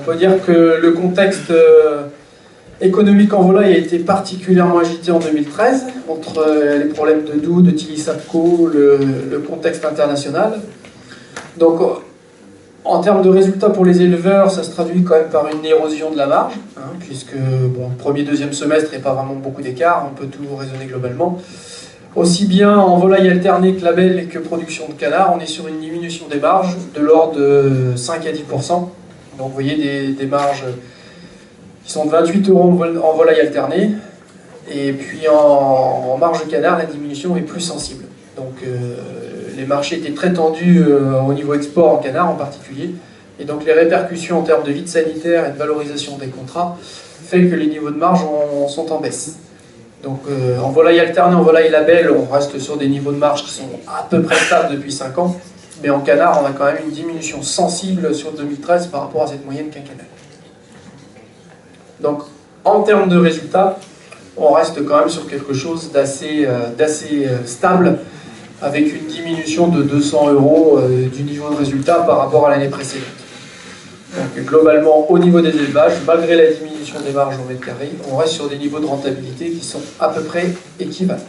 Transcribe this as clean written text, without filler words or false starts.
peut dire que le contexte économique en volaille a été particulièrement agité en 2013, entre les problèmes de doux, de Tilly-Sapco, le contexte international. Donc, en termes de résultats pour les éleveurs, ça se traduit quand même par une érosion de la marge, hein, puisque bon, premier, deuxième semestre, il n'y a pas vraiment beaucoup d'écart, on peut tout raisonner globalement. Aussi bien en volaille alternée que label que production de canard, on est sur une diminution des marges de l'ordre de 5 à 10%. Donc vous voyez des marges qui sont de 28 € en volaille alternée, et puis en marge de canard, la diminution est plus sensible. Donc les marchés étaient très tendus au niveau export en canard en particulier, et donc les répercussions en termes de vide sanitaire et de valorisation des contrats fait que les niveaux de marge sont en baisse. Donc en volaille alternée, en volaille label, on reste sur des niveaux de marge qui sont à peu près stables depuis 5 ans, mais en canard, on a quand même une diminution sensible sur 2013 par rapport à cette moyenne quinquennale. Donc en termes de résultats, on reste quand même sur quelque chose d'assez stable, avec une diminution de 200 € du niveau de résultat par rapport à l'année précédente. Donc globalement, au niveau des élevages, malgré la diminution des marges au mètre carré, on reste sur des niveaux de rentabilité qui sont à peu près équivalents.